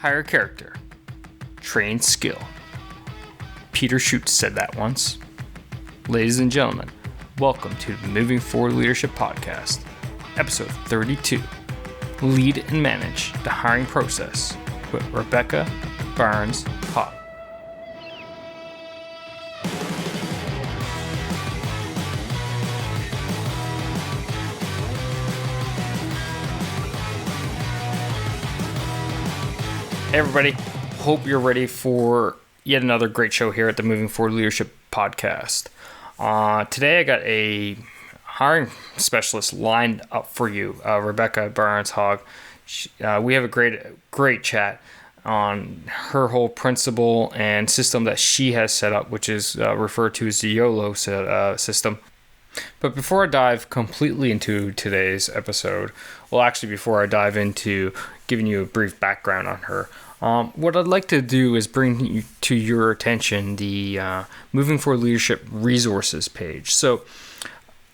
Hire character, train skill. Peter Schutz said that once. Ladies and gentlemen, welcome to the Moving Forward Leadership Podcast, episode 32. Lead and manage the hiring process with Rebecca Barnes-Hogg. Hey everybody, hope you're ready for yet another great show here at the Moving Forward Leadership Podcast. Today I got a hiring specialist lined up for you, Rebecca Barnes-Hogg. We have a great chat on her whole principle and system that she has set up, which is referred to as the YOLO system. But before I dive completely into today's episode, well, actually, before I dive into giving you a brief background on her, what I'd like to do is bring to your attention the Moving Forward Leadership Resources page. So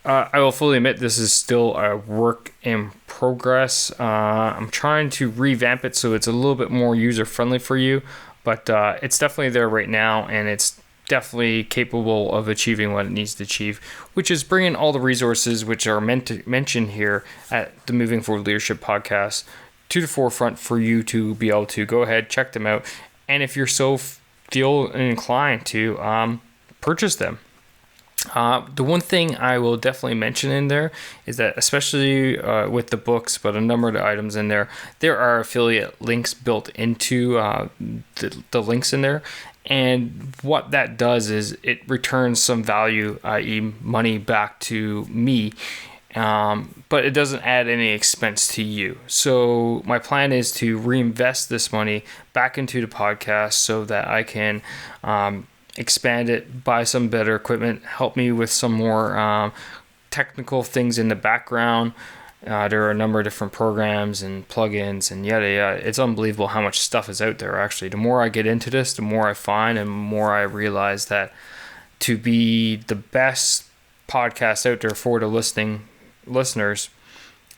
I will fully admit this is still a work in progress. I'm trying to revamp it so it's a little bit more user-friendly for you, but it's definitely there right now, and it's definitely capable of achieving what it needs to achieve, which is bringing all the resources which are mentioned here at the Moving Forward Leadership Podcast to the forefront for you to be able to go ahead, check them out, and if you're so feel inclined to purchase them. The one thing I will definitely mention in there is that, especially with the books, but a number of the items in there are affiliate links built into the links in there. And what that does is it returns some value, i.e. money, back to me, but it doesn't add any expense to you. So my plan is to reinvest this money back into the podcast so that I can expand it, buy some better equipment, help me with some more technical things in the background. There are a number of different programs and plugins and yada yada. It's unbelievable how much stuff is out there, actually. The more I get into this, the more I find and more I realize that to be the best podcast out there for the listeners,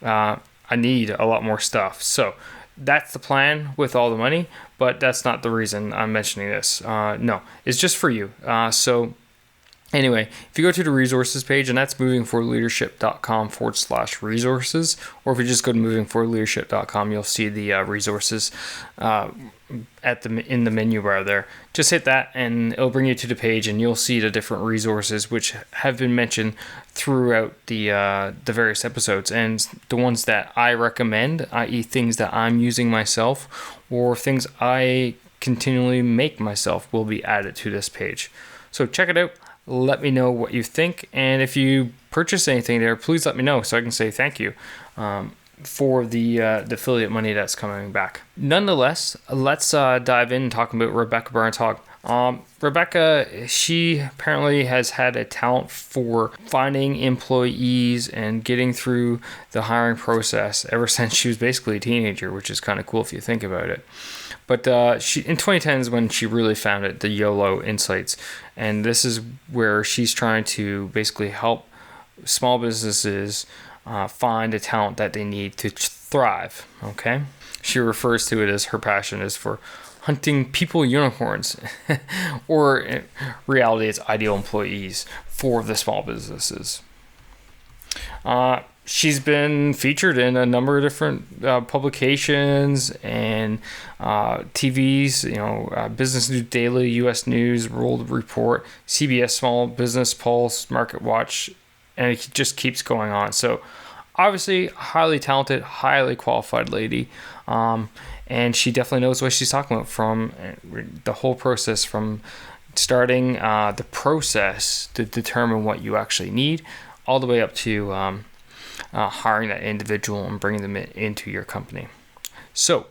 I need a lot more stuff. So that's the plan with all the money, but that's not the reason I'm mentioning this. No, it's just for you. So anyway, if you go to the resources page, and that's movingforwardleadership.com/resources, or if you just go to movingforwardleadership.com, you'll see the resources in the menu bar there. Just hit that and it'll bring you to the page, and you'll see the different resources which have been mentioned throughout the various episodes, and the ones that I recommend, i.e. things that I'm using myself or things I continually make myself, will be added to this page. So check it out. Let me know what you think, and if you purchase anything there, please let me know so I can say thank you for the affiliate money that's coming back. Nonetheless, let's dive in and talk about Rebecca Barnes-Hogg. Rebecca, she apparently has had a talent for finding employees and getting through the hiring process ever since she was basically a teenager, which is kind of cool if you think about it. But she in 2010 is when she really found it, the YOLO insights. And this is where she's trying to basically help small businesses find the talent that they need to thrive, okay? She refers to it as her passion is for hunting people unicorns, or in reality, it's ideal employees for the small businesses. She's been featured in a number of different publications and TVs, Business News Daily, U.S. News, World Report, CBS Small Business Pulse, Market Watch, and it just keeps going on. So obviously, highly talented, highly qualified lady, and she definitely knows what she's talking about from the whole process, from starting the process to determine what you actually need, all the way up to hiring that individual and bringing them into your company. So,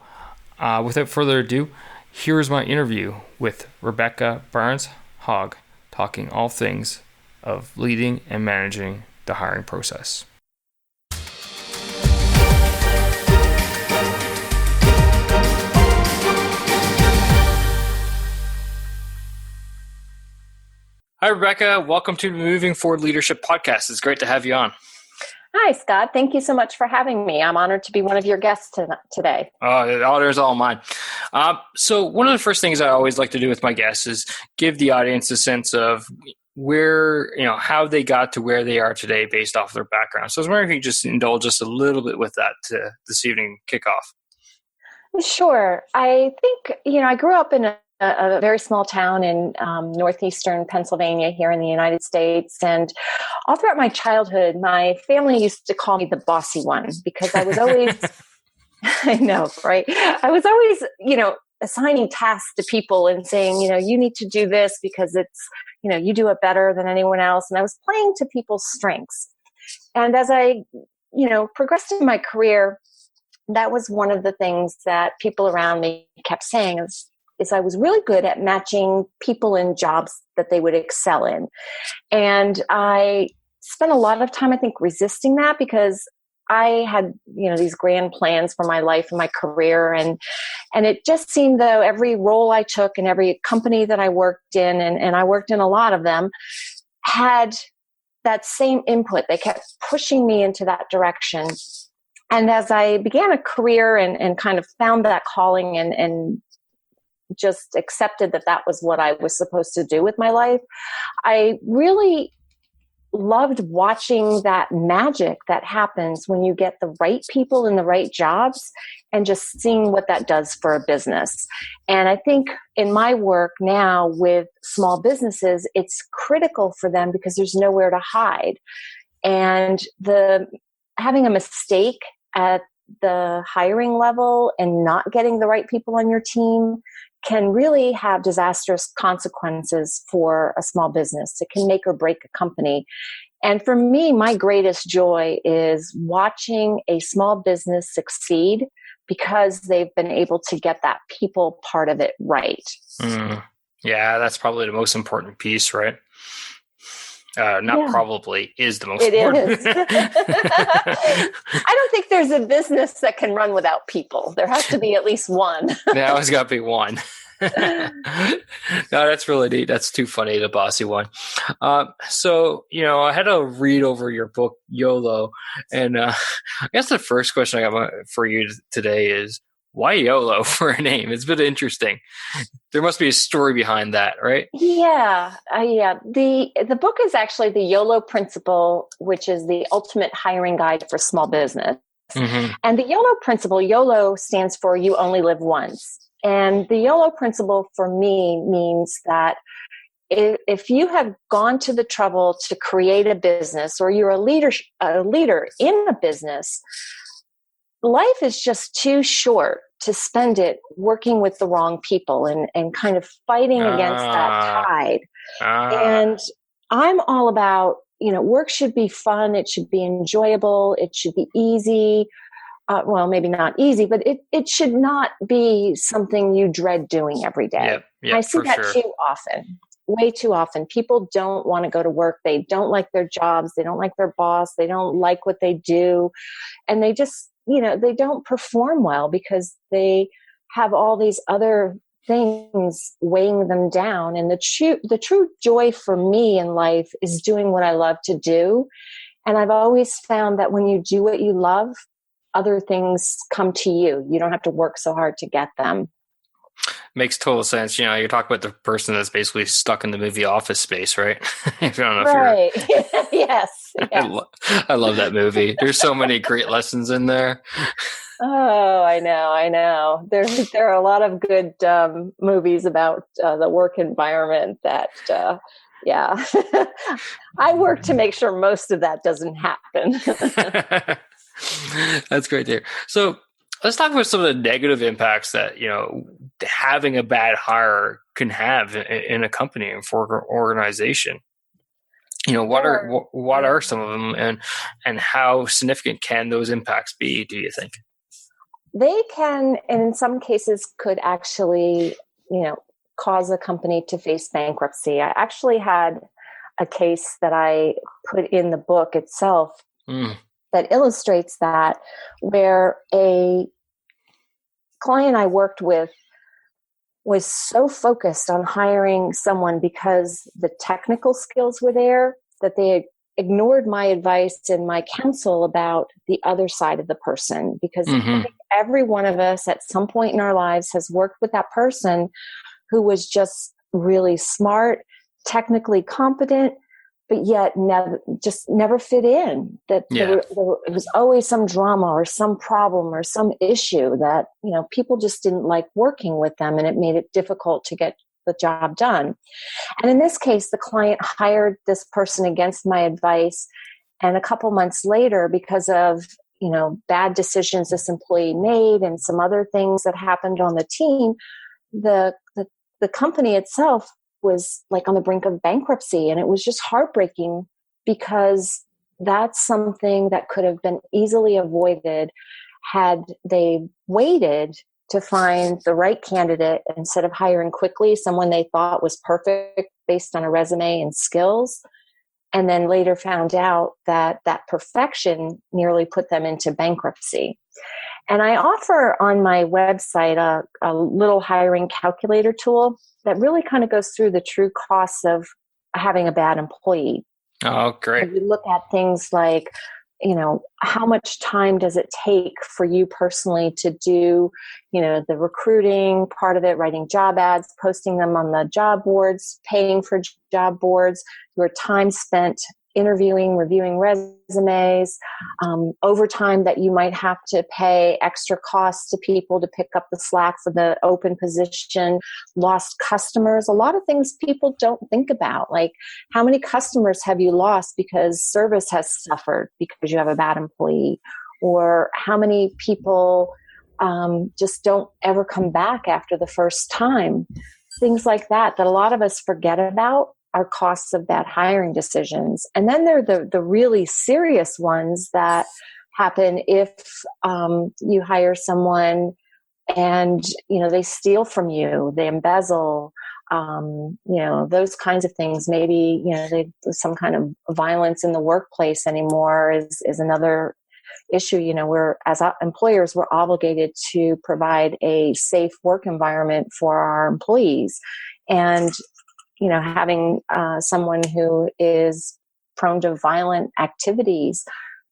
without further ado, here's my interview with Rebecca Barnes-Hogg, talking all things of leading and managing the hiring process. Hi, Rebecca. Welcome to the Moving Forward Leadership Podcast. It's great to have you on. Hi, Scott. Thank you so much for having me. I'm honored to be one of your guests today. The honor is all mine. So one of the first things I always like to do with my guests is give the audience a sense of where, how they got to where they are today based off their background. So I was wondering if you could just indulge us a little bit with that to this evening kickoff. Sure. I think, I grew up in a very small town in northeastern Pennsylvania here in the United States. And all throughout my childhood, my family used to call me the bossy one because I was always, I know, right? I was always, assigning tasks to people and saying, you need to do this because it's, you do it better than anyone else. And I was playing to people's strengths. And as I, progressed in my career, that was one of the things that people around me kept saying is I was really good at matching people in jobs that they would excel in. And I spent a lot of time, I think, resisting that because I had, these grand plans for my life and my career. And it just seemed though every role I took and every company that I worked in, and I worked in a lot of them, had that same input. They kept pushing me into that direction. And as I began a career and kind of found that calling and just accepted that was what I was supposed to do with my life, I really loved watching that magic that happens when you get the right people in the right jobs and just seeing what that does for a business. And I think in my work now with small businesses, it's critical for them because there's nowhere to hide. And having a mistake at the hiring level and not getting the right people on your team can really have disastrous consequences for a small business. It can make or break a company. And for me, my greatest joy is watching a small business succeed because they've been able to get that people part of it right. Yeah, that's probably the most important piece, right? Probably is the most it important. Is. I don't think there's a business that can run without people. There has to be at least one. There always got to be one. No, that's really neat. That's too funny, the bossy one. So, I had to read over your book, YOLO. And I guess the first question I got for you today is, why YOLO for a name? It's a bit interesting. There must be a story behind that, right? Yeah. The book is actually the YOLO principle, which is the ultimate hiring guide for small business. Mm-hmm. And the YOLO principle, YOLO stands for you only live once. And the YOLO principle for me means that if you have gone to the trouble to create a business or you're a leader in a business, life is just too short to spend it working with the wrong people and kind of fighting against that tide. And I'm all about, work should be fun. It should be enjoyable. It should be easy. Well, maybe not easy, but it should not be something you dread doing every day. Yep, I see that too often, way too often. People don't want to go to work. They don't like their jobs. They don't like their boss. They don't like what they do. And they just, they don't perform well because they have all these other things weighing them down. And the true joy for me in life is doing what I love to do. And I've always found that when you do what you love, other things come to you. You don't have to work so hard to get them. Makes total sense. You're talking about the person that's basically stuck in the movie Office Space, right? If you don't know right. Yes. I love that movie. There's so many great lessons in there. Oh, I know. There are a lot of good movies about the work environment that, yeah. I work to make sure most of that doesn't happen. That's great to hear. So let's talk about some of the negative impacts that, having a bad hire can have in a company and for an organization. What are some of them and how significant can those impacts be, do you think? They can, and in some cases could actually, cause a company to face bankruptcy. I actually had a case that I put in the book itself that illustrates that, where a client I worked with was so focused on hiring someone because the technical skills were there that they ignored my advice and my counsel about the other side of the person, because I think every one of us at some point in our lives has worked with that person who was just really smart, technically competent, but yet never fit in. That there was always some drama or some problem or some issue that, people just didn't like working with them, and it made it difficult to get the job done. And in this case, the client hired this person against my advice. And a couple months later, because of, bad decisions this employee made and some other things that happened on the team, the company itself was like on the brink of bankruptcy. And it was just heartbreaking, because that's something that could have been easily avoided had they waited to find the right candidate instead of hiring quickly someone they thought was perfect based on a resume and skills, and then later found out that that perfection nearly put them into bankruptcy. And I offer on my website a little hiring calculator tool that really kind of goes through the true costs of having a bad employee. Oh, great. We look at things like, how much time does it take for you personally to do, the recruiting part of it, writing job ads, posting them on the job boards, paying for job boards, your time spent interviewing, reviewing resumes, overtime that you might have to pay extra costs to people to pick up the slack for the open position, lost customers, a lot of things people don't think about. Like, how many customers have you lost because service has suffered because you have a bad employee? Or how many people just don't ever come back after the first time? Things like that a lot of us forget about are costs of bad hiring decisions. And then there are the really serious ones that happen if you hire someone and, they steal from you, they embezzle, those kinds of things. Maybe, some kind of violence in the workplace anymore is another issue. As employers, we're obligated to provide a safe work environment for our employees. And having someone who is prone to violent activities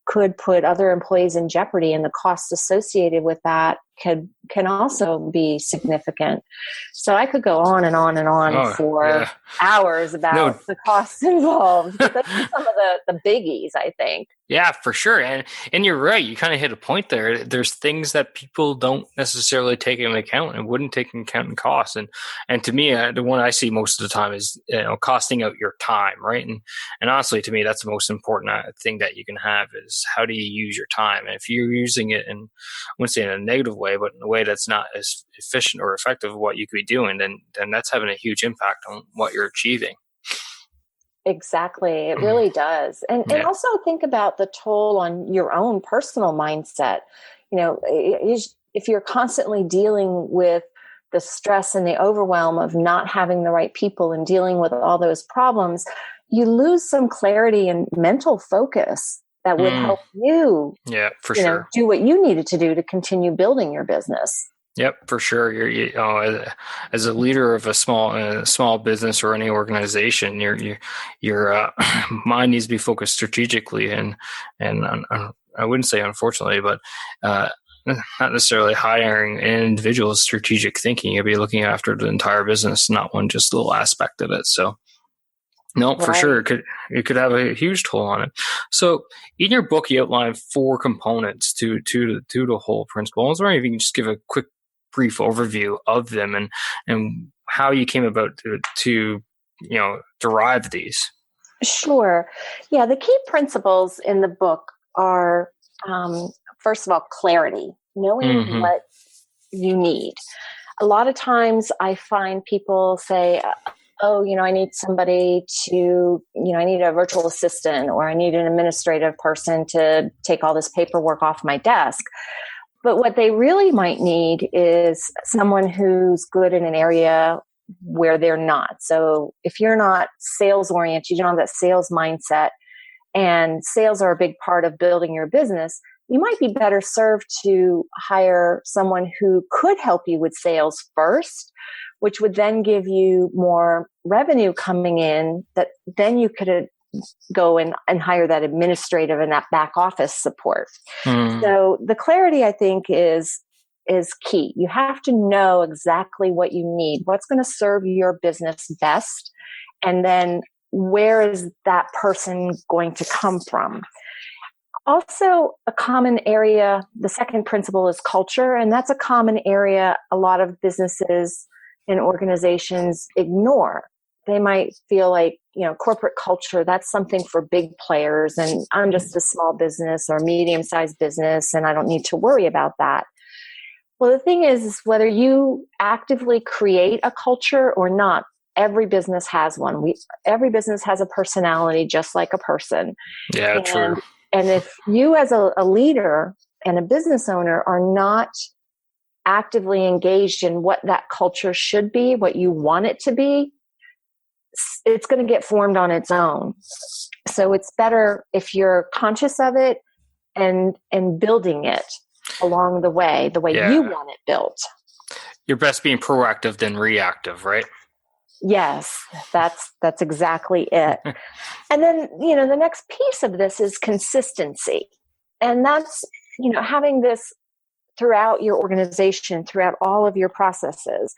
could put other employees in jeopardy, and the costs associated with that can also be significant. So I could go on and on and on for hours about the costs involved. But those are some of the biggies, I think. Yeah, for sure. And you're right. You kind of hit a point there. There's things that people don't necessarily take into account and wouldn't take into account in costs. And to me, the one I see most of the time is, costing out your time, right? And honestly, to me, that's the most important thing that you can have is how do you use your time? And if you're using it I wouldn't say in a negative way, but in a way that's not as efficient or effective of what you could be doing, then that's having a huge impact on what you're achieving. Exactly. It really does. And also think about the toll on your own personal mindset. If you're constantly dealing with the stress and the overwhelm of not having the right people and dealing with all those problems, you lose some clarity and mental focus that would help you, sure, do what you needed to do to continue building your business. Yep, for sure. As a leader of a small business or any organization, your mind needs to be focused strategically, and I wouldn't say unfortunately, but not necessarily hiring an individual's strategic thinking. You'll be looking after the entire business, not one just little aspect of it. So. No, for sure. It could have a huge toll on it. So in your book, you outline 4 components to the whole principle. I was wondering if you can just give a quick, brief overview of them and how you came about to derive these. Sure. Yeah, the key principles in the book are, first of all, clarity, knowing what you need. A lot of times I find people say, I need somebody to, I need a virtual assistant, or I need an administrative person to take all this paperwork off my desk. But what they really might need is someone who's good in an area where they're not. So if you're not sales oriented, you don't have that sales mindset, and sales are a big part of building your business, you might be better served to hire someone who could help you with sales first, which would then give you more revenue coming in that then you could go and hire that administrative and that back office support. So the clarity, I think, is key. You have to know exactly what you need, what's going to serve your business best, and then where is that person going to come from. Also, a common area, the second principle is culture, and that's a common area a lot of businesses and organizations ignore. They might feel like, corporate culture, that's something for big players, and I'm just a small business or medium-sized business, and I don't need to worry about that. Well, the thing is whether you actively create a culture or not, every business has one. Every business has a personality just like a person. Yeah, true. And if you as a leader and a business owner are not actively engaged in what that culture should be, what you want it to be, it's going to get formed on its own. So it's better if you're conscious of it and building it along the way you want it built. You're best being proactive than reactive, right? Yes, that's exactly it. And then, the next piece of this is consistency. And that's, having this throughout your organization, throughout all of your processes.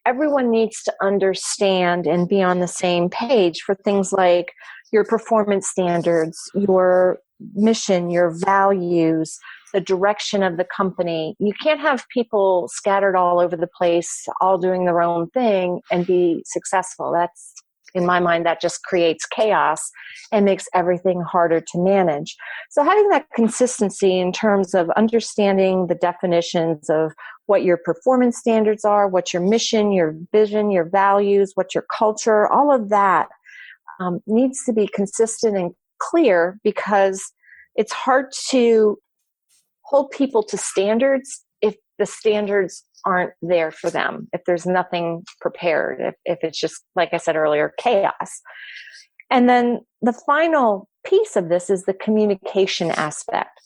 Everyone needs to understand and be on the same page for things like your performance standards, your mission, your values, the direction of the company. You can't have people scattered all over the place, all doing their own thing and be successful. That's, in my mind, that just creates chaos and makes everything harder to manage. So having that consistency in terms of understanding the definitions of what your performance standards are, what your mission, your vision, your values, what your culture, all of that needs to be consistent and clear, because it's hard to hold people to standards if the standards aren't there for them, if there's nothing prepared, if it's just, like I said earlier, chaos. And then the final piece of this is the communication aspect.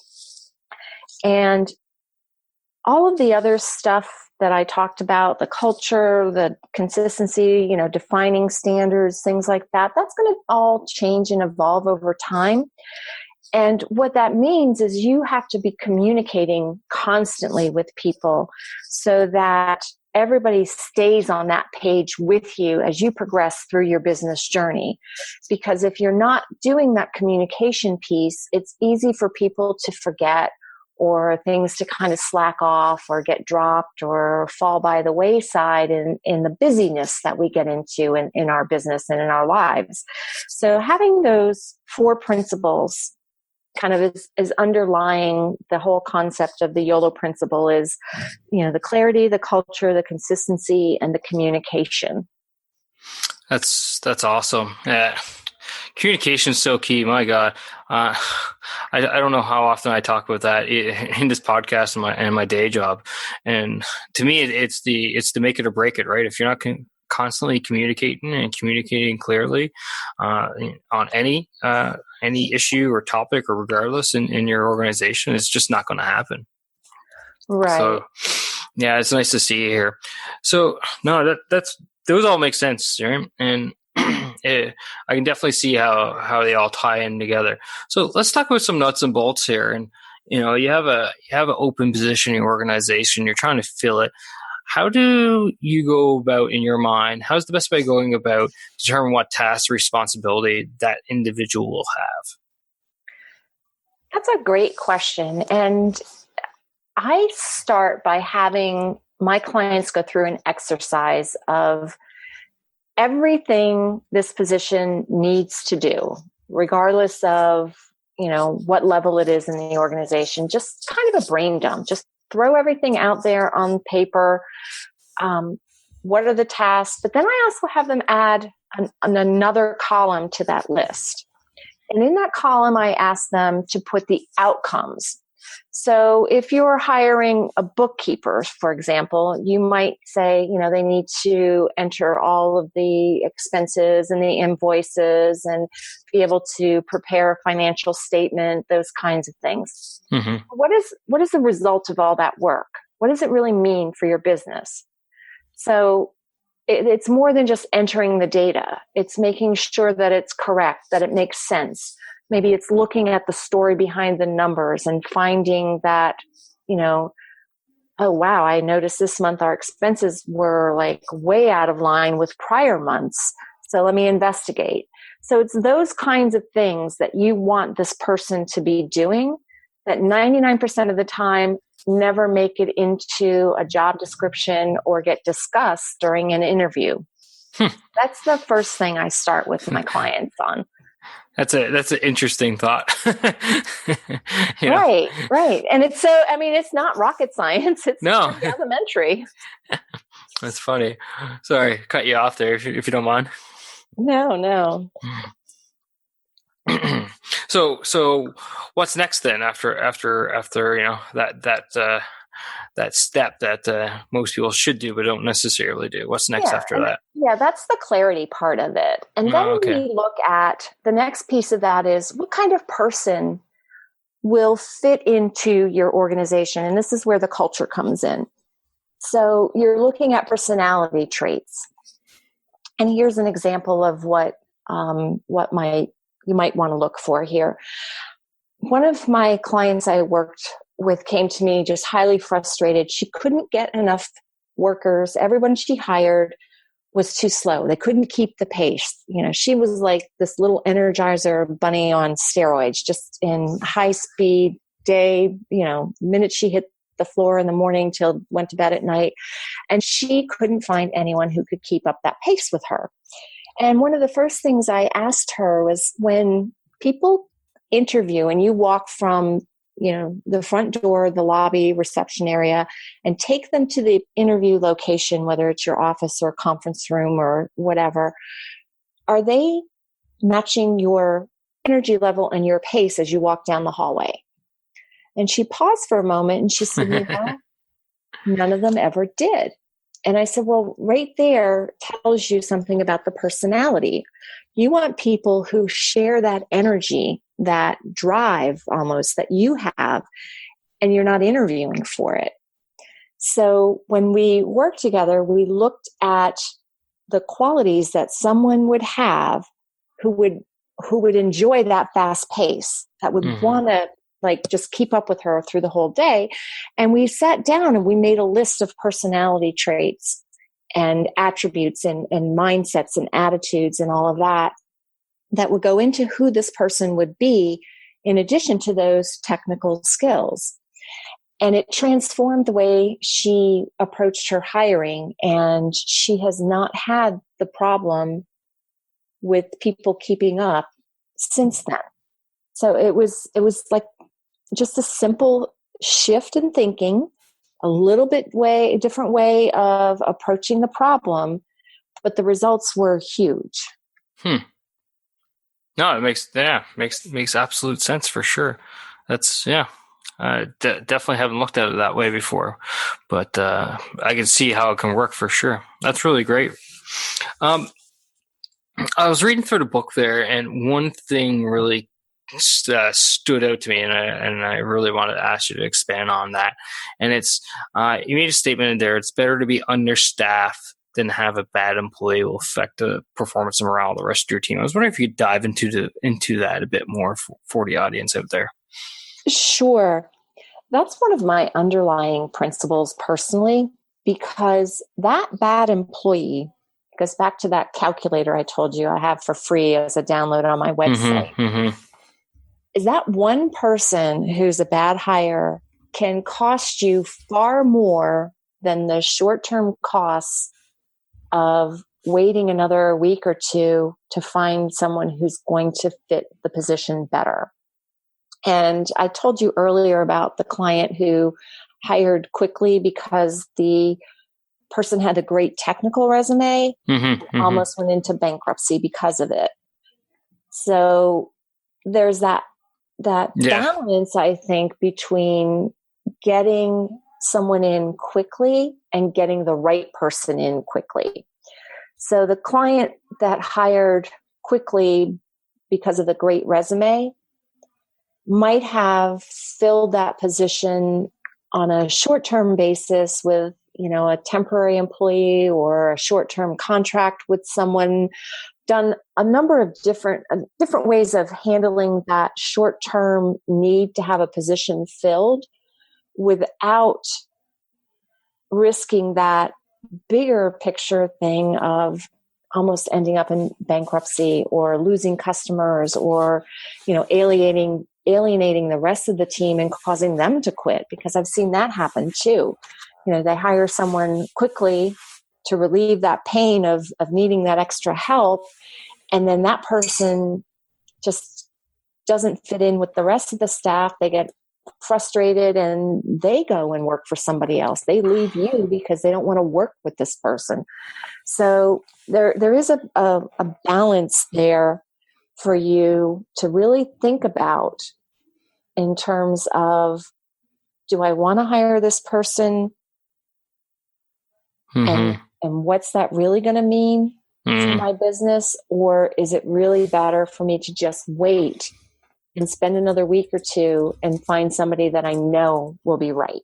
And all of the other stuff that I talked about, the culture, the consistency, defining standards, things like that, that's going to all change and evolve over time. And what that means is you have to be communicating constantly with people so that everybody stays on that page with you as you progress through your business journey. Because if you're not doing that communication piece, it's easy for people to forget, or things to kind of slack off or get dropped or fall by the wayside in the busyness that we get into in our business and in our lives. So having those 4 principles kind of is underlying the whole concept of the YOLO principle is, the clarity, the culture, the consistency, and the communication. That's awesome. Yeah. Communication is so key. My God. I don't know how often I talk about that in this podcast and my day job. And to me, it's the make it or break it, right? If you're not constantly communicating clearly on any issue or topic or regardless in your organization, it's just not going to happen. Right. So yeah, it's nice to see you here. So no, those all make sense, right? And I can definitely see how they all tie in together. So let's talk about some nuts and bolts here. And you have an open position in your organization. You're trying to fill it. How do you go about, in your mind, how's the best way going about determine what task responsibility that individual will have? That's a great question. And I start by having my clients go through an exercise of everything this position needs to do, regardless of, what level it is in the organization. Just kind of a brain dump. Just throw everything out there on paper. What are the tasks? But then I also have them add another column to that list. And in that column, I ask them to put the outcomes. So if you're hiring a bookkeeper, for example, you might say, they need to enter all of the expenses and the invoices and be able to prepare a financial statement, those kinds of things. Mm-hmm. What is the result of all that work? What does it really mean for your business? So it's more than just entering the data. It's making sure that it's correct, that it makes sense. Maybe it's looking at the story behind the numbers and finding that, oh, wow, I noticed this month our expenses were like way out of line with prior months. So let me investigate. So it's those kinds of things that you want this person to be doing that 99% of the time never make it into a job description or get discussed during an interview. That's the first thing I start with my clients on. That's an interesting thought. Right. And it's not rocket science. It's pretty elementary. That's funny. Sorry, cut you off there if you don't mind. No. So what's next then after that step that most people should do but don't necessarily do? What's next after that? Yeah, that's the clarity part of it. And then we look at the next piece of that is what kind of person will fit into your organization. And this is where the culture comes in. So you're looking at personality traits. And here's an example of what you might want to look for here. One of my clients I worked with came to me just highly frustrated. She couldn't get enough workers. Everyone she hired was too slow. They couldn't keep the pace. She was like this little Energizer bunny on steroids, just in high speed day, minute she hit the floor in the morning till went to bed at night. And she couldn't find anyone who could keep up that pace with her. And one of the first things I asked her was, when people interview and you walk from, the front door, the lobby, reception area, and take them to the interview location, whether it's your office or conference room or whatever, are they matching your energy level and your pace as you walk down the hallway? And she paused for a moment and she said, none of them ever did. And I said, well, right there tells you something about the personality. You want people who share that energy, that drive almost that you have, and you're not interviewing for it. So when we worked together, we looked at the qualities that someone would have who would enjoy that fast pace, that would want to just keep up with her through the whole day. And we sat down and we made a list of personality traits and attributes and mindsets and attitudes and all of that would go into who this person would be in addition to those technical skills. And it transformed the way she approached her hiring, and she has not had the problem with people keeping up since then. So it was like just a simple shift in thinking, a different way of approaching the problem, but the results were huge. No, it makes absolute sense for sure. That's definitely haven't looked at it that way before, but I can see how it can work for sure. That's really great. I was reading through the book there, and one thing really stood out to me, and I really wanted to ask you to expand on that. And it's you made a statement in there: it's better to be understaffed than have a bad employee will affect the performance and morale of the rest of your team. I was wondering if you could dive into that a bit more for the audience out there. Sure. That's one of my underlying principles personally, because that bad employee goes back to that calculator I told you I have for free as a download on my website. Is that one person who's a bad hire can cost you far more than the short-term costs of waiting another week or two to find someone who's going to fit the position better. And I told you earlier about the client who hired quickly because the person had a great technical resume, almost went into bankruptcy because of it. So there's that balance, I think, between getting someone in quickly and getting the right person in quickly. So the client that hired quickly because of the great resume might have filled that position on a short-term basis with a temporary employee or a short-term contract with someone, done a number of different ways of handling that short-term need to have a position filled without risking that bigger picture thing of almost ending up in bankruptcy or losing customers or, alienating the rest of the team and causing them to quit, because I've seen that happen too. They hire someone quickly to relieve that pain of needing that extra help. And then that person just doesn't fit in with the rest of the staff. They get frustrated and they go and work for somebody else. They leave you because they don't want to work with this person. So there is a balance there for you to really think about in terms of, do I want to hire this person? Mm-hmm. And what's that really going to mean for my business? Or is it really better for me to just wait and spend another week or two and find somebody that I know will be right?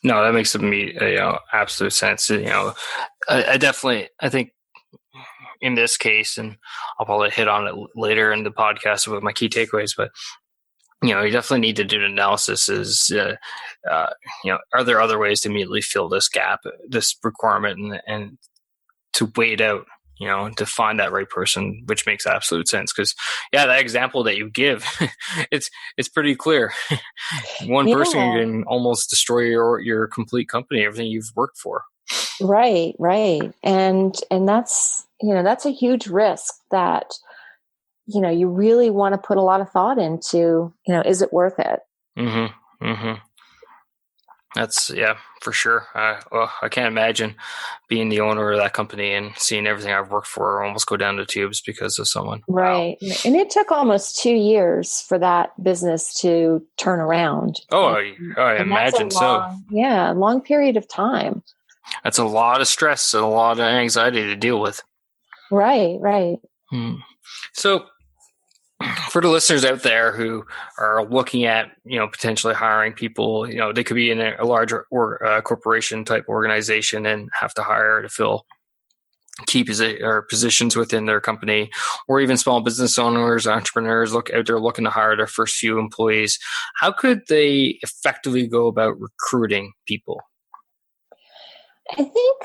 No, that makes absolute sense. I think in this case, and I'll probably hit on it later in the podcast about my key takeaways, but you definitely need to do an analysis. Are there other ways to immediately fill this gap, this requirement, and to wait out, to find that right person, which makes absolute sense. Because that example that you give, it's pretty clear. One person can almost destroy your complete company, everything you've worked for. Right. And that's, that's a huge risk that, you really want to put a lot of thought into, is it worth it? Mm-hmm. Mm-hmm. That's for sure. I can't imagine being the owner of that company and seeing everything I've worked for almost go down the tubes because of someone. Right. Wow. And it took almost 2 years for that business to turn around. I imagine so. Yeah. A long period of time. That's a lot of stress and a lot of anxiety to deal with. Right. So, for the listeners out there who are looking at, potentially hiring people, they could be in a large corporation type organization and have to hire to fill key positions within their company, or even small business owners, entrepreneurs looking to hire their first few employees. How could they effectively go about recruiting people? I think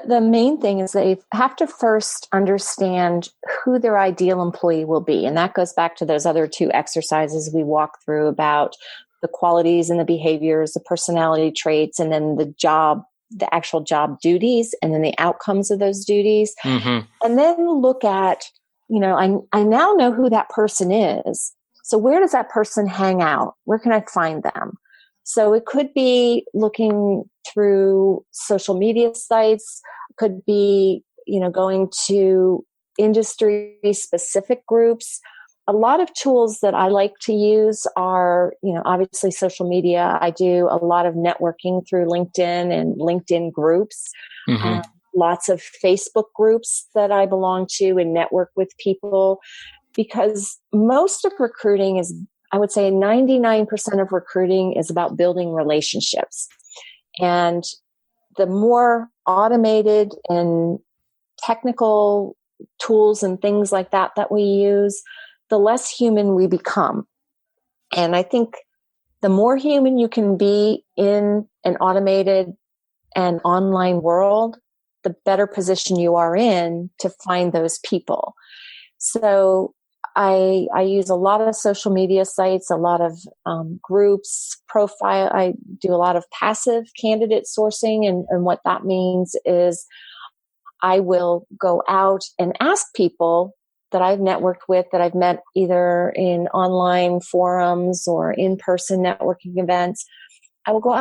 the main thing is they have to first understand who their ideal employee will be. And that goes back to those other 2 exercises we walked through about the qualities and the behaviors, the personality traits, and then the actual job duties, and then the outcomes of those duties. Mm-hmm. And then look at, I now know who that person is. So where does that person hang out? Where can I find them? So it could be looking through social media sites, could be, going to industry specific groups. A lot of tools that I like to use are, obviously social media. I do a lot of networking through LinkedIn and LinkedIn groups. Mm-hmm. Lots of Facebook groups that I belong to and network with people, because most of recruiting is, I would say 99% of recruiting is about building relationships. And the more automated and technical tools and things like that we use, the less human we become. And I think the more human you can be in an automated and online world, the better position you are in to find those people. So I use a lot of social media sites, a lot of groups, profile. I do a lot of passive candidate sourcing. And what that means is I will go out and ask people that I've networked with, that I've met either in online forums or in-person networking events. I will go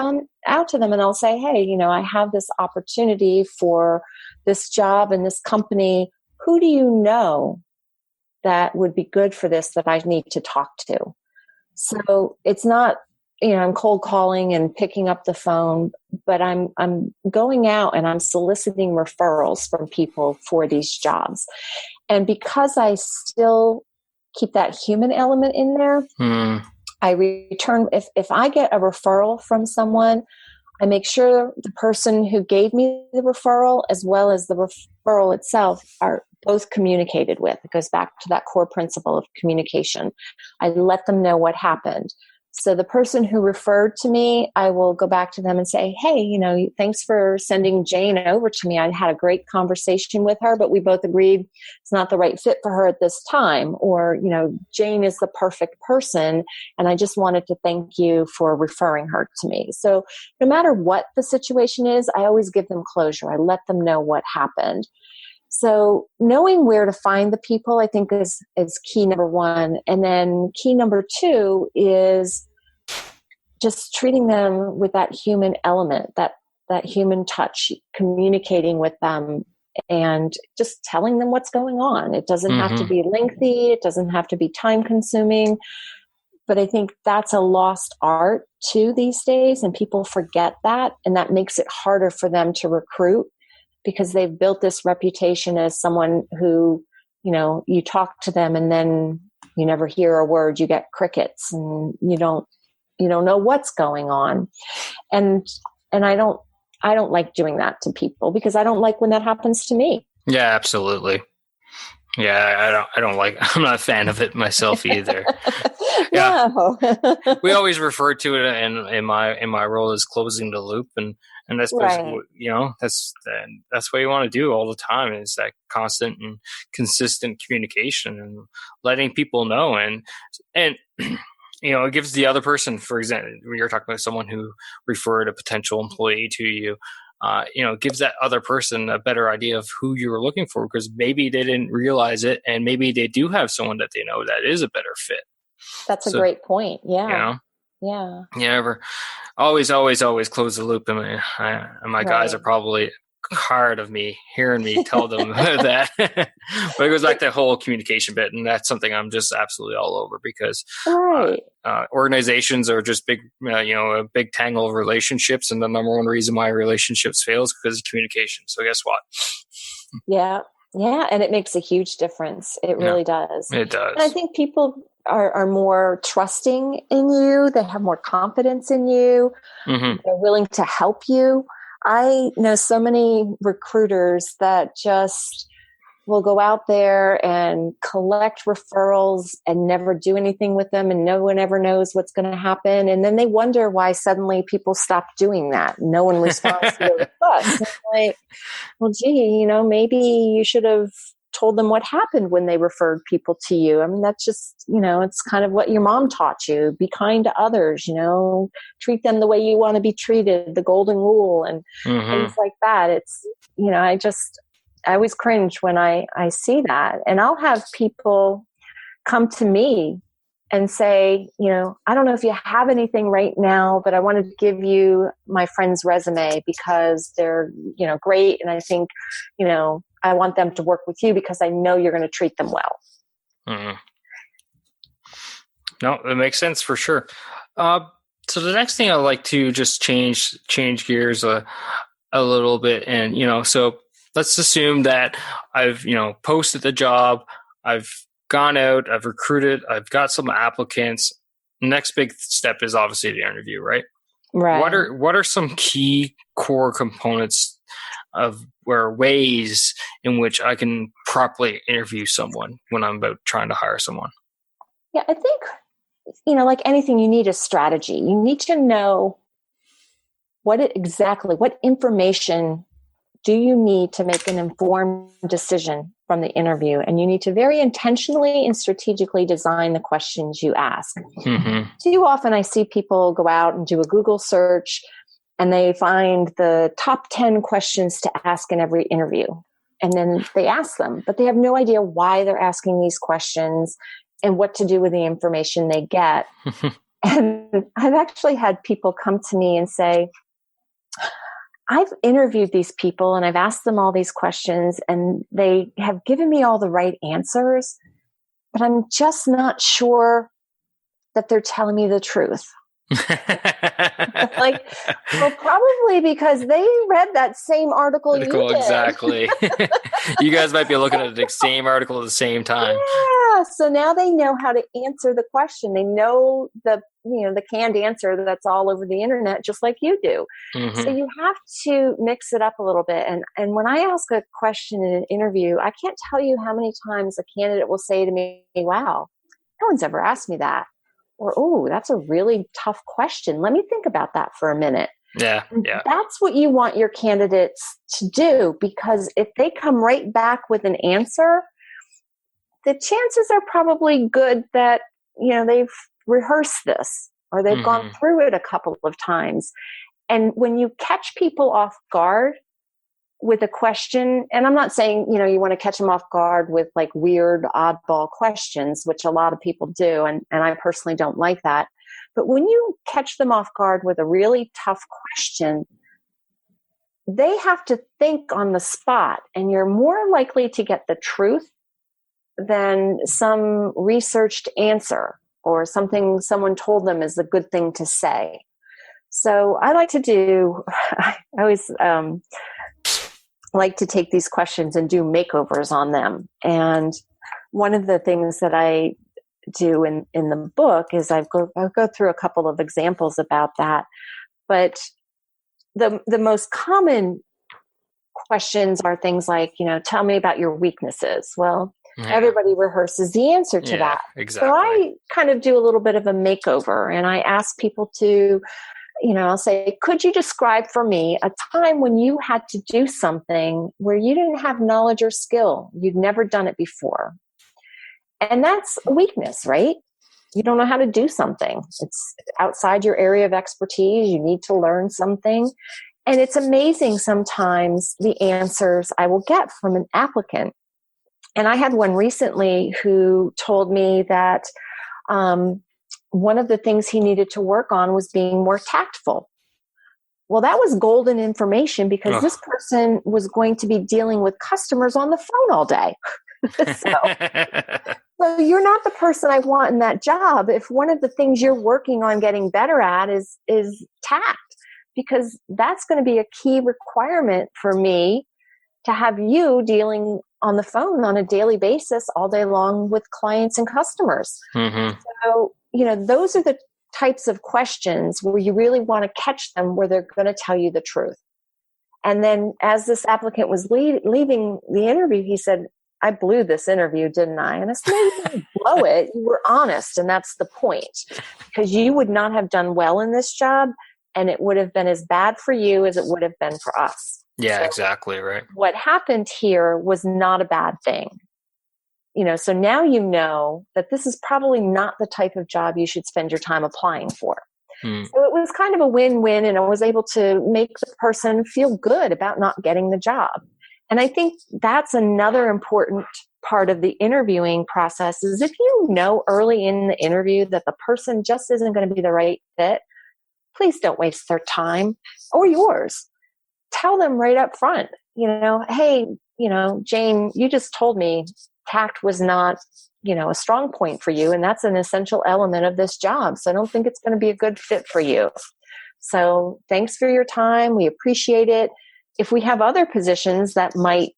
out to them and I'll say, hey, I have this opportunity for this job in this company. Who do you know that would be good for this that I need to talk to? So it's not, I'm cold calling and picking up the phone, but I'm going out and I'm soliciting referrals from people for these jobs. And because I still keep that human element in there, I return, if I get a referral from someone, I make sure the person who gave me the referral as well as the referral itself are both communicated with. It goes back to that core principle of communication. I let them know what happened. So the person who referred to me, I will go back to them and say, hey, thanks for sending Jane over to me. I had a great conversation with her, but we both agreed it's not the right fit for her at this time. Or, Jane is the perfect person, and I just wanted to thank you for referring her to me. So no matter what the situation is, I always give them closure. I let them know what happened. So knowing where to find the people, I think is key number one. And then key number two is just treating them with that human element, that human touch, communicating with them and just telling them what's going on. It doesn't have to be lengthy. It doesn't have to be time consuming. But I think that's a lost art too these days, and people forget that. And that makes it harder for them to recruit, because they've built this reputation as someone who, you talk to them and then you never hear a word, you get crickets, and you don't know what's going on. And I don't like doing that to people, because I don't like when that happens to me. Yeah, absolutely. Yeah, I don't like, I'm not a fan of it myself either. Yeah. No. We always refer to it in my role as closing the loop, and that's right. that's what you want to do all the time, is that constant and consistent communication and letting people know, and it gives the other person, for example, when you're talking about someone who referred a potential employee to you, gives that other person a better idea of who you were looking for, because maybe they didn't realize it, and maybe they do have someone that they know that is a better fit. That's a great point. Yeah. Yeah. Yeah. Always close the loop. And my guys are probably tired of me hearing me tell them that. But it goes back to the whole communication bit, and that's something I'm just absolutely all over, because organizations are just big, a big tangle of relationships, and the number one reason why relationships fail is because of communication. So guess what? Yeah, and it makes a huge difference. It really does. It does. And I think people are more trusting in you. They have more confidence in you. They're willing to help you. I know so many recruiters that just will go out there and collect referrals and never do anything with them, and no one ever knows what's going to happen. And then they wonder why suddenly people stop doing that. No one responds to their requests. It's like, well, gee, maybe you should have told them what happened when they referred people to you. I mean, that's just, it's kind of what your mom taught you. Be kind to others, treat them the way you want to be treated, the golden rule, and things like that. It's, I always cringe when I see that. And I'll have people come to me and say, I don't know if you have anything right now, but I wanted to give you my friend's resume because they're, great. And I think, I want them to work with you because I know you're going to treat them well. No, it makes sense for sure. So the next thing I'd like to just change gears a little bit. And, so let's assume that I've, posted the job, I've gone out, I've recruited, I've got some applicants. Next big step is obviously the interview, right? Right. What are some key core components ways in which I can properly interview someone when I'm about trying to hire someone? Yeah, I think, like anything, you need a strategy. You need to know what information do you need to make an informed decision from the interview? And you need to very intentionally and strategically design the questions you ask. Too often I see people go out and do a Google search, and they find the top 10 questions to ask in every interview. And then they ask them, but they have no idea why they're asking these questions and what to do with the information they get. And I've actually had people come to me and say, I've interviewed these people and I've asked them all these questions and they have given me all the right answers, but I'm just not sure that they're telling me the truth. Like, well, probably because they read that same article you did. Exactly. You guys might be looking at the same article at the same time. Yeah. So now they know how to answer the question. They know the canned answer that's all over the internet, just like you do. Mm-hmm. So you have to mix it up a little bit. And when I ask a question in an interview, I can't tell you how many times a candidate will say to me, wow, no one's ever asked me that. Or, oh, that's a really tough question. Let me think about that for a minute. Yeah. That's what you want your candidates to do, because if they come right back with an answer, the chances are probably good that, they've rehearsed this or they've gone through it a couple of times. And when you catch people off guard with a question, and I'm not saying, you want to catch them off guard with like weird oddball questions, which a lot of people do. And I personally don't like that. But when you catch them off guard with a really tough question, they have to think on the spot, and you're more likely to get the truth than some researched answer or something someone told them is a good thing to say. So I always like to take these questions and do makeovers on them. And one of the things that I do in the book is I'll go through a couple of examples about that. But the most common questions are things like, tell me about your weaknesses. Well, everybody rehearses the answer to that. Exactly. So I kind of do a little bit of a makeover, and I ask people to, I'll say, could you describe for me a time when you had to do something where you didn't have knowledge or skill? You'd never done it before. And that's a weakness, right? You don't know how to do something. It's outside your area of expertise. You need to learn something. And it's amazing sometimes the answers I will get from an applicant. And I had one recently who told me that one of the things he needed to work on was being more tactful. Well, that was golden information, because this person was going to be dealing with customers on the phone all day. So you're not the person I want in that job if one of the things you're working on getting better at is tact, because that's going to be a key requirement for me to have you dealing on the phone on a daily basis all day long with clients and customers. So, those are the types of questions where you really want to catch them, where they're going to tell you the truth. And then as this applicant was leaving the interview, he said, I blew this interview, didn't I? And I said, no, you didn't blow it. You were honest. And that's the point, because you would not have done well in this job, and it would have been as bad for you as it would have been for us. Yeah, so exactly. Right. What happened here was not a bad thing. So now you know that this is probably not the type of job you should spend your time applying for. So it was kind of a win-win, and I was able to make the person feel good about not getting the job. And I think that's another important part of the interviewing process, is if you know early in the interview that the person just isn't going to be the right fit, please don't waste their time or yours. Tell them right up front, hey, Jane, you just told me tact was not, a strong point for you, and that's an essential element of this job. So I don't think it's going to be a good fit for you. So thanks for your time. We appreciate it. If we have other positions that might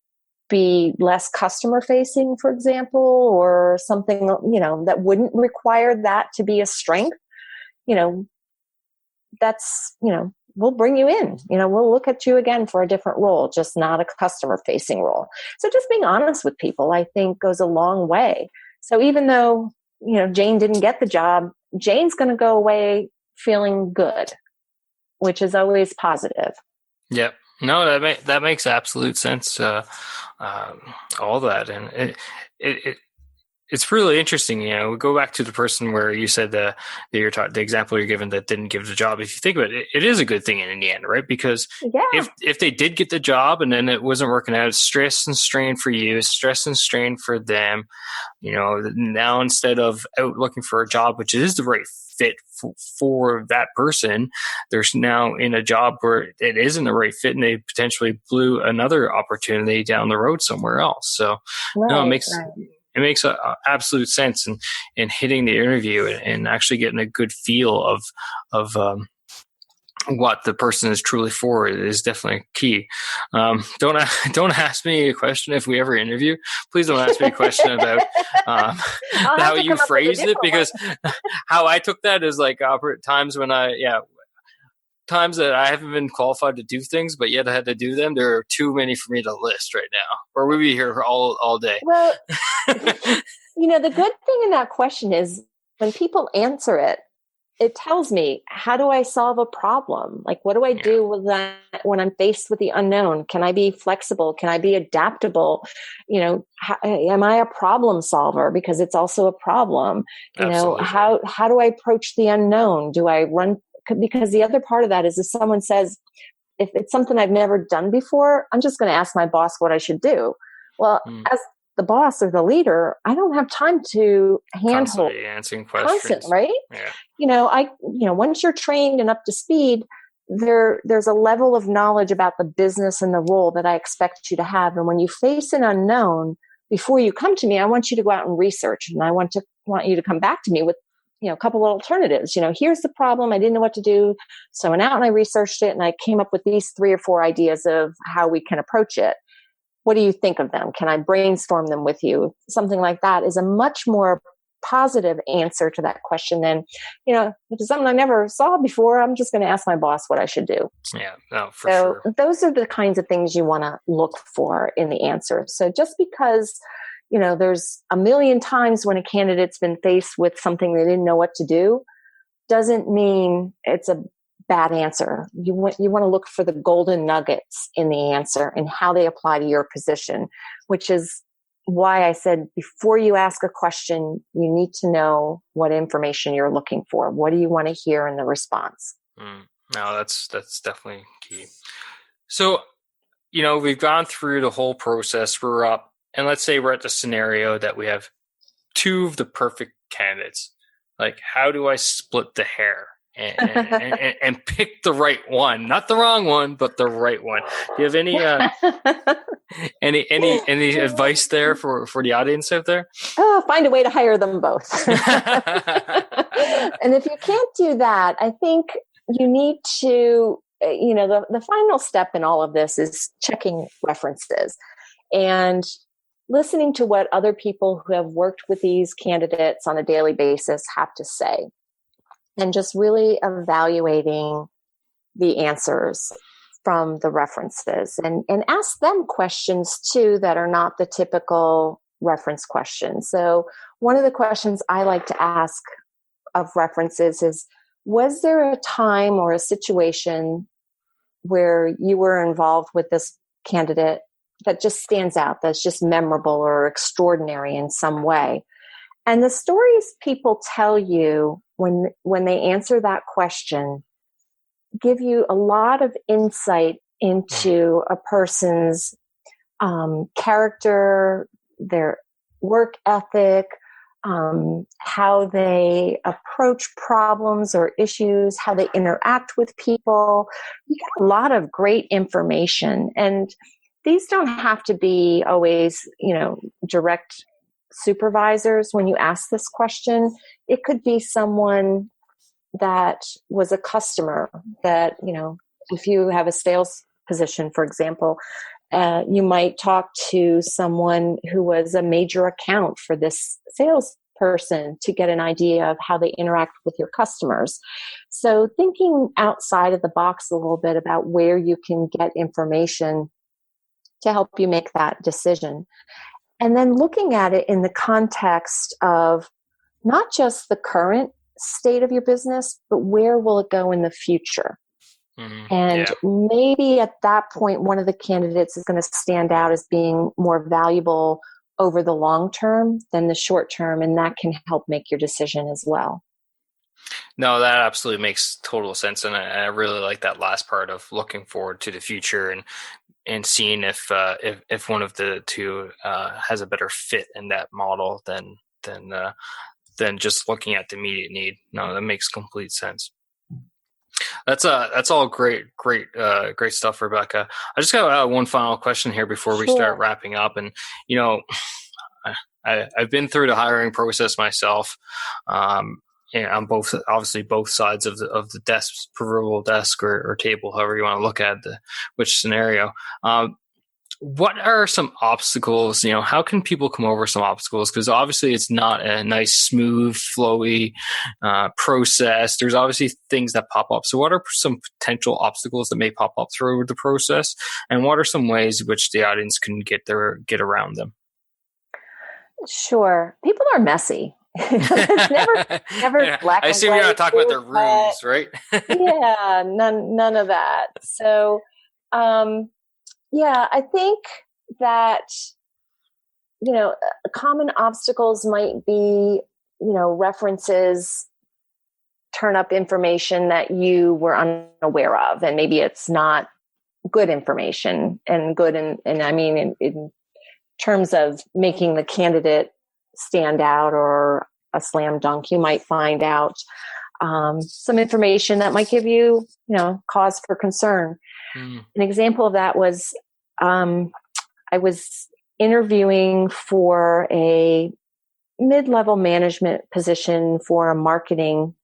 be less customer facing, for example, or something, that wouldn't require that to be a strength, that's, we'll bring you in, we'll look at you again for a different role, just not a customer facing role. So just being honest with people, I think, goes a long way. So even though, Jane didn't get the job, Jane's going to go away feeling good, which is always positive. Yep. No, that makes absolute sense. All that, and it's really interesting. We go back to the person where you said the example you're given that didn't give the job. If you think about it, it is a good thing in the end, right? Because if they did get the job and then it wasn't working out, it's stress and strain for you, stress and strain for them. Now instead of out looking for a job which is the right fit for that person, there's now in a job where it isn't the right fit, and they potentially blew another opportunity down the road somewhere else. So right, no, it makes. Right. absolute sense in hitting the interview and actually getting a good feel of what the person is truly for is definitely key. Don't ask me a question if we ever interview. Please don't ask me a question about how you phrased it, because how I took that is like times when times that I haven't been qualified to do things, but yet I had to do them. There are too many for me to list right now, or we'd be here all day. Well, the good thing in that question is when people answer it, it tells me, how do I solve a problem? Like, what do I do with that when I'm faced with the unknown? Can I be flexible? Can I be adaptable? Am I a problem solver? Because it's also a problem. Absolutely. How do I approach the unknown? Do I run? Because the other part of that is if someone says, if it's something I've never done before, I'm just going to ask my boss what I should do. Well, as the boss or the leader, I don't have time to handhold answering questions. Right? Yeah. Once you're trained and up to speed, there's a level of knowledge about the business and the role that I expect you to have. And when you face an unknown, before you come to me, I want you to go out and research, and I want you to come back to me with a couple of alternatives. Here's the problem. I didn't know what to do. So I went out and I researched it, and I came up with these 3 or 4 ideas of how we can approach it. What do you think of them? Can I brainstorm them with you? Something like that is a much more positive answer to that question than, if it's something I never saw before, I'm just going to ask my boss what I should do. Yeah, no, for sure. Those are the kinds of things you want to look for in the answer. So just because, there's a million times when a candidate's been faced with something they didn't know what to do, doesn't mean it's a bad answer. You want to look for the golden nuggets in the answer and how they apply to your position, which is why I said before you ask a question, you need to know what information you're looking for. What do you want to hear in the response? No, that's definitely key. So, we've gone through the whole process. We're up, and let's say we're at the scenario that we have 2 of the perfect candidates. Like, how do I split the hair? And pick the right one, not the wrong one, but the right one. Do you have any any advice there for the audience out there? Find a way to hire them both. And if you can't do that, I think you need to, the final step in all of this is checking references and listening to what other people who have worked with these candidates on a daily basis have to say. And just really evaluating the answers from the references and ask them questions too that are not the typical reference questions. So one of the questions I like to ask of references is, was there a time or a situation where you were involved with this candidate that just stands out, that's just memorable or extraordinary in some way? And the stories people tell you when they answer that question give you a lot of insight into a person's character, their work ethic, how they approach problems or issues, how they interact with people. You get a lot of great information. And these don't have to be always, direct supervisors when you ask this question. It could be someone that was a customer that, if you have a sales position, for example, you might talk to someone who was a major account for this salesperson to get an idea of how they interact with your customers. So thinking outside of the box a little bit about where you can get information to help you make that decision. And then looking at it in the context of not just the current state of your business, but where will it go in the future? And maybe at that point, one of the candidates is going to stand out as being more valuable over the long term than the short term. And that can help make your decision as well. No, that absolutely makes total sense. And I really like that last part of looking forward to the future and seeing if one of the 2 has a better fit in that model than just looking at the immediate need. No, that makes complete sense. That's all great stuff, Rebecca. I just got one final question here before we start wrapping up. And I've been through the hiring process myself. And on obviously both sides of the desk, proverbial desk or table, however you want to look at which scenario. What are some obstacles? How can people come over some obstacles? Because obviously it's not a nice, smooth, flowy process. There's obviously things that pop up. So what are some potential obstacles that may pop up through the process? And what are some ways in which the audience can get around them? Sure. People are messy. It's never Yeah, black I and assume white. you're not talking about the rooms, right? Yeah, none of that. So, yeah, I think that, common obstacles might be, references turn up information that you were unaware of, and maybe it's not good information and good. And I mean, in terms of making the candidate stand out or a slam dunk, you might find out some information that might give you, cause for concern. An example of that was I was interviewing for a mid-level management position for a marketing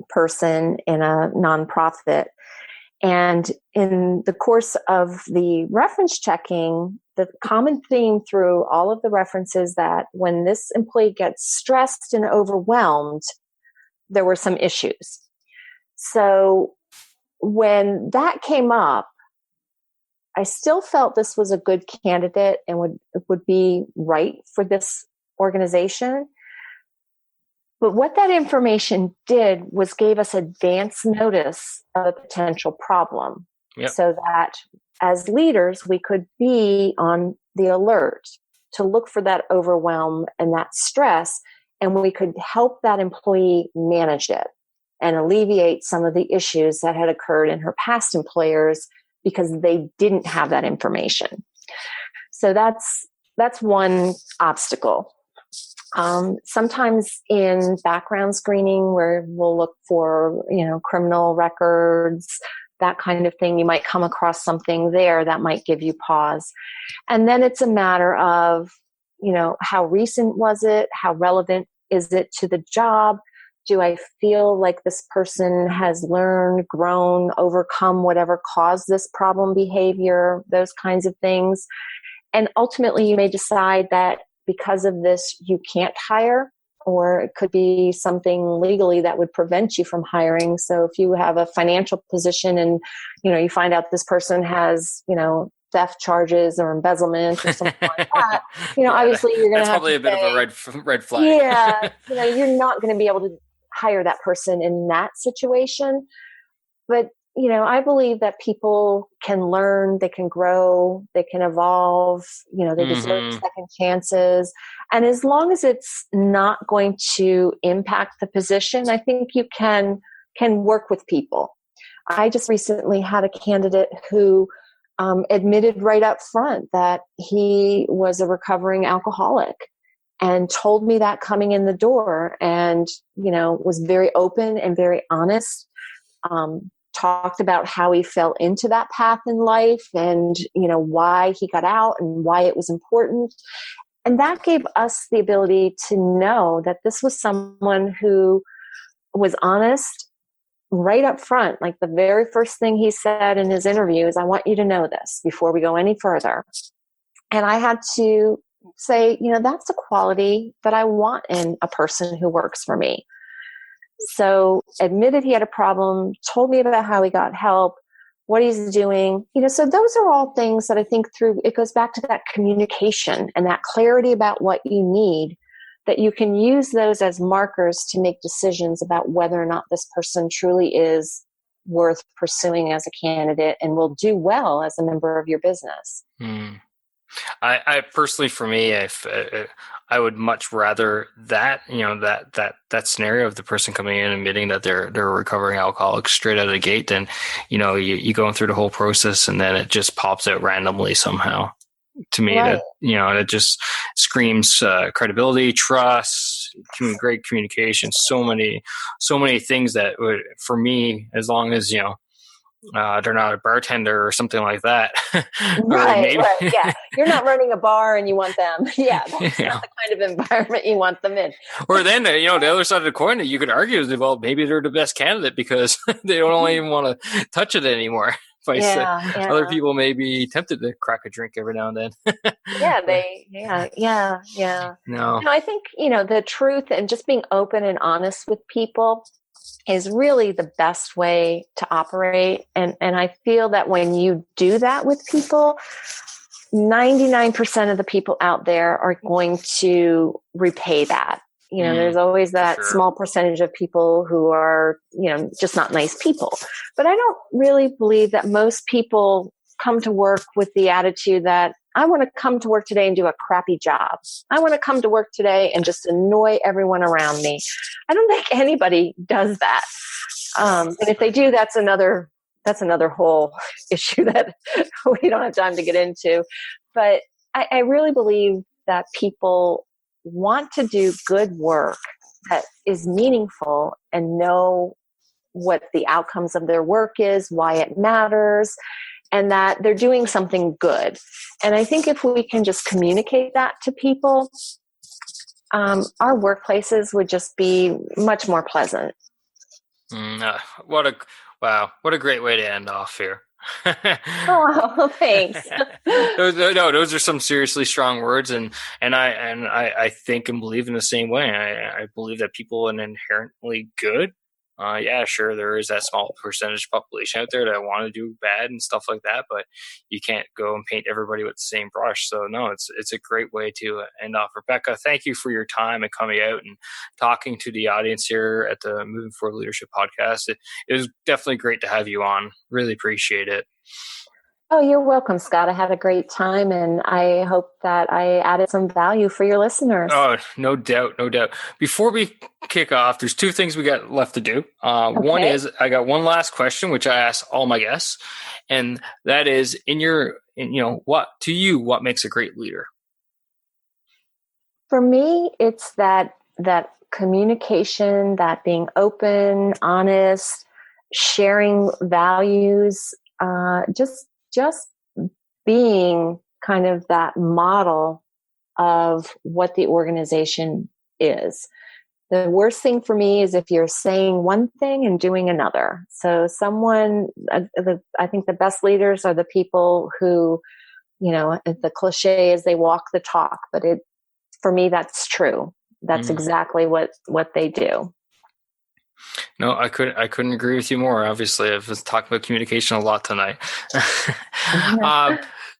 person in a nonprofit. And in the course of the reference checking, the common theme through all of the references that when this employee gets stressed and overwhelmed, there were some issues. So when that came up, I still felt this was a good candidate and would be right for this organization. But what that information did was gave us advance notice of a potential problem. Yep. So that as leaders, we could be on the alert to look for that overwhelm and that stress, and we could help that employee manage it and alleviate some of the issues that had occurred in her past employers because they didn't have that information. So that's one obstacle. Sometimes in background screening, where we'll look for, criminal records, that kind of thing, you might come across something there that might give you pause. And then it's a matter of, how recent was it? How relevant is it to the job? Do I feel like this person has learned, grown, overcome whatever caused this problem behavior, those kinds of things? And ultimately, you may decide that because of this, you can't hire, or it could be something legally that would prevent you from hiring. So if you have a financial position and, you find out this person has, theft charges or embezzlement or something like that, obviously you're going to have probably a bit of a red flag. Yeah. You're not going to be able to hire that person in that situation. But, I believe that people can learn, they can grow, they can evolve, they deserve second chances. And as long as it's not going to impact the position, I think you can work with people. I just recently had a candidate who admitted right up front that he was a recovering alcoholic and told me that coming in the door, and, was very open and very honest. Talked about how he fell into that path in life and, why he got out and why it was important. And that gave us the ability to know that this was someone who was honest right up front. Like the very first thing he said in his interview is, I want you to know this before we go any further. And I had to say, that's a quality that I want in a person who works for me. So admitted he had a problem, told me about how he got help, what he's doing. So those are all things that I think it goes back to that communication and that clarity about what you need, that you can use those as markers to make decisions about whether or not this person truly is worth pursuing as a candidate and will do well as a member of your business. I personally, for me, I would much rather that, that scenario of the person coming in and admitting that they're a recovering alcoholic straight out of the gate than, you going through the whole process and then it just pops out randomly somehow. To me, right. That, it just screams credibility, trust, great communication, so many things that would, for me, as long as, they're not a bartender or something like that. Or Right, maybe, right. Yeah. You're not running a bar and you want them. Yeah, that's you not know, the kind of environment you want them in. or then, the other side of the coin that you could argue is, well, maybe they're the best candidate because they don't even want to touch it anymore. Yeah, Other yeah. people may be tempted to crack a drink every now and then. Yeah, But yeah. no. I think, the truth and just being open and honest with people is really the best way to operate. And I feel that when you do that with people, 99% of the people out there are going to repay that. There's always For that sure. small percentage of people who are, just not nice people. But I don't really believe that most people come to work with the attitude that I want to come to work today and do a crappy job. I want to come to work today and just annoy everyone around me. I don't think anybody does that. And if they do, that's another whole issue that we don't have time to get into. But I really believe that people want to do good work that is meaningful and know what the outcomes of their work is, why it matters, and that they're doing something good. And I think if we can just communicate that to people, our workplaces would just be much more pleasant. What a wow! What a great way to end off here. Oh, thanks. Those are some seriously strong words, and I think and believe in the same way. I believe that people are inherently good. Yeah, sure, there is that small percentage population out there that want to do bad and stuff like that, but you can't go and paint everybody with the same brush. So no, it's a great way to end off. Rebecca, thank you for your time and coming out and talking to the audience here at the Moving Forward Leadership Podcast. It was definitely great to have you on. Really appreciate it. Oh, you're welcome, Scott. I had a great time, and I hope that I added some value for your listeners. Oh, no doubt, no doubt. Before we kick off, there's two things we got left to do. One Okay. is I got one last question, which I ask all my guests, and that is, what makes a great leader? For me, it's that communication, that being open, honest, sharing values, just being kind of that model of what the organization is. The worst thing for me is if you're saying one thing and doing another. So I think the best leaders are the people who, the cliche is they walk the talk, but for me, that's true. That's exactly what they do. No, I couldn't agree with you more. Obviously, I've been talking about communication a lot tonight.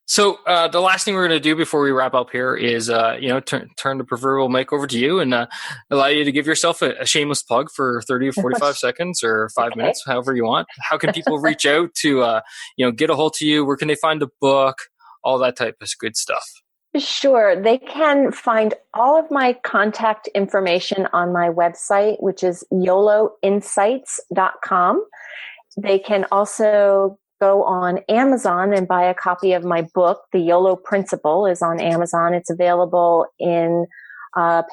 So the last thing we're going to do before we wrap up here is, turn the proverbial mic over to you and allow you to give yourself a shameless plug for 30 or 45 seconds or 5 minutes, however you want. How can people reach out to, get a hold of you? Where can they find the book? All that type of good stuff. Sure. They can find all of my contact information on my website, which is YOLOinsights.com. They can also go on Amazon and buy a copy of my book. The YOLO Principle is on Amazon. It's available in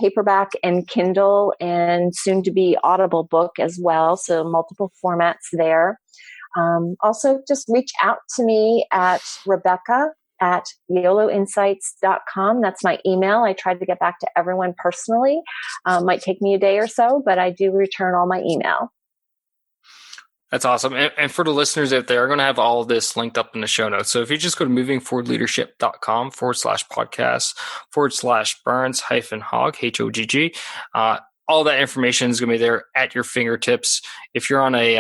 paperback and Kindle and soon to be Audible book as well. So multiple formats there. Also, just reach out to me at Rebecca@YOLOinsights.com. That's my email. I try to get back to everyone personally. Might take me a day or so, but I do return all my email. That's awesome. And for the listeners out there, I'm going to have all of this linked up in the show notes. So if you just go to movingforwardleadership.com/podcast/Barnes-Hogg, HOGG, all that information is going to be there at your fingertips. If you're on a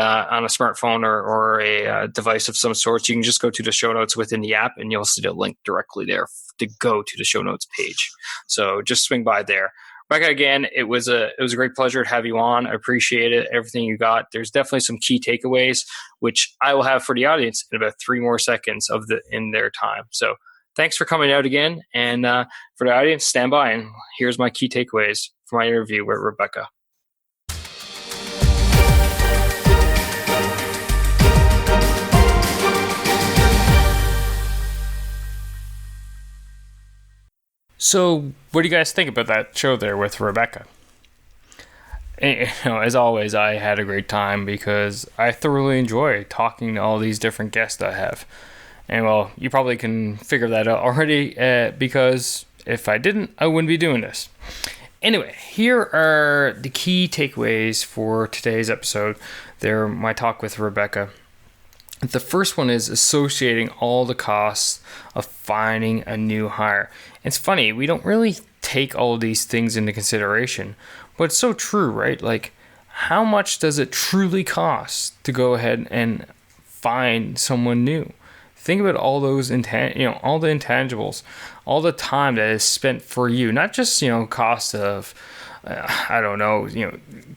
smartphone or a device of some sort, you can just go to the show notes within the app and you'll see the link directly there to go to the show notes page. So just swing by there. Rebecca, again, it was a great pleasure to have you on. I appreciate it, everything you got. There's definitely some key takeaways, which I will have for the audience in about 3 more seconds in their time. So thanks for coming out again. And for the audience, stand by. And here's my key takeaways for my interview with Rebecca. So what do you guys think about that show there with Rebecca? And, as always, I had a great time because I thoroughly enjoy talking to all these different guests I have. And well, you probably can figure that out already because if I didn't, I wouldn't be doing this. Anyway, here are the key takeaways for today's episode. They're my talk with Rebecca. The first one is associating all the costs of finding a new hire. It's funny, we don't really take all these things into consideration, but it's so true, right? Like, how much does it truly cost to go ahead and find someone new? Think about all those all the intangibles, all the time that is spent for you, not just, cost of, I don't know,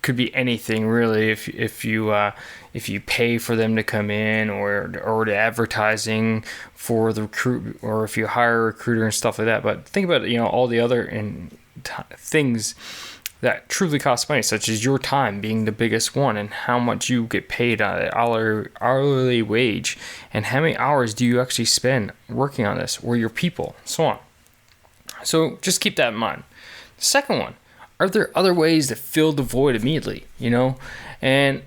could be anything really. If you pay for them to come in, or the advertising for the recruit, or if you hire a recruiter and stuff like that. But think about all the other things that truly cost money, such as your time being the biggest one, and how much you get paid on an hourly wage, and how many hours do you actually spend working on this, or your people, so on. So just keep that in mind. The second one, are there other ways to fill the void immediately, And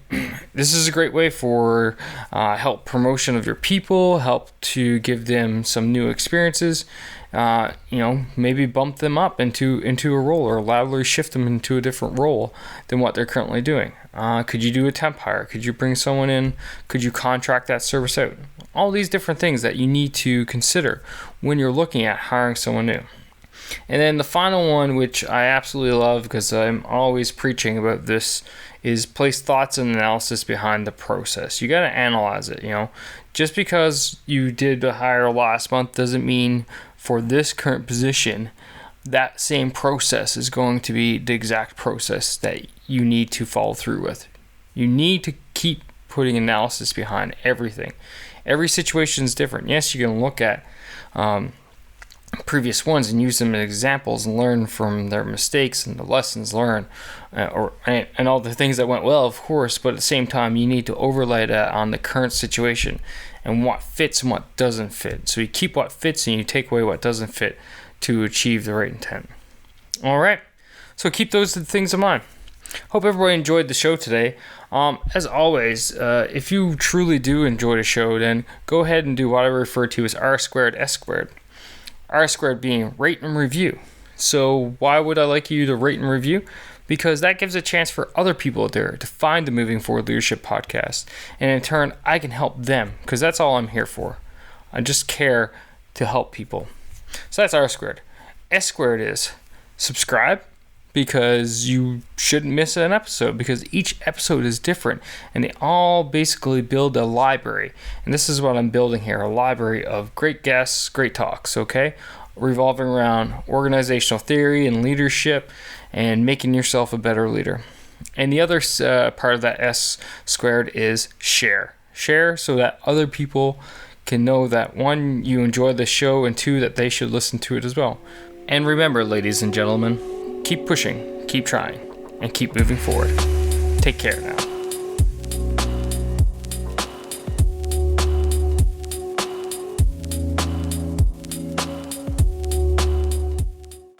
this is a great way for help promotion of your people, help to give them some new experiences, maybe bump them up into a role, or laterally shift them into a different role than what they're currently doing. Could you do a temp hire? Could you bring someone in? Could you contract that service out? All these different things that you need to consider when you're looking at hiring someone new. And then the final one, which I absolutely love because I'm always preaching about this, is place thoughts and analysis behind the process. You got to analyze it, Just because you did a hire last month doesn't mean for this current position that same process is going to be the exact process that you need to follow through with. You need to keep putting analysis behind everything. Every situation is different. Yes, you can look at previous ones and use them as examples and learn from their mistakes and the lessons learned, and all the things that went well, of course, but at the same time you need to overlay that on the current situation and what fits and what doesn't fit. So you keep what fits and you take away what doesn't fit to achieve the right intent. All right, so keep those things in mind. Hope everybody enjoyed the show today. As always, if you truly do enjoy the show, then go ahead and do what I refer to as R squared S squared. R squared being rate and review. So why would I like you to rate and review? Because that gives a chance for other people out there to find the Moving Forward Leadership podcast. And in turn, I can help them, because that's all I'm here for. I just care to help people. So that's R squared. S squared is subscribe, because you shouldn't miss an episode, because each episode is different and they all basically build a library. And this is what I'm building here, a library of great guests, great talks, okay? Revolving around organizational theory and leadership and making yourself a better leader. And the other part of that S squared is share. Share so that other people can know that, one, you enjoy the show, and two, that they should listen to it as well. And remember, ladies and gentlemen, keep pushing, keep trying, and keep moving forward. Take care now.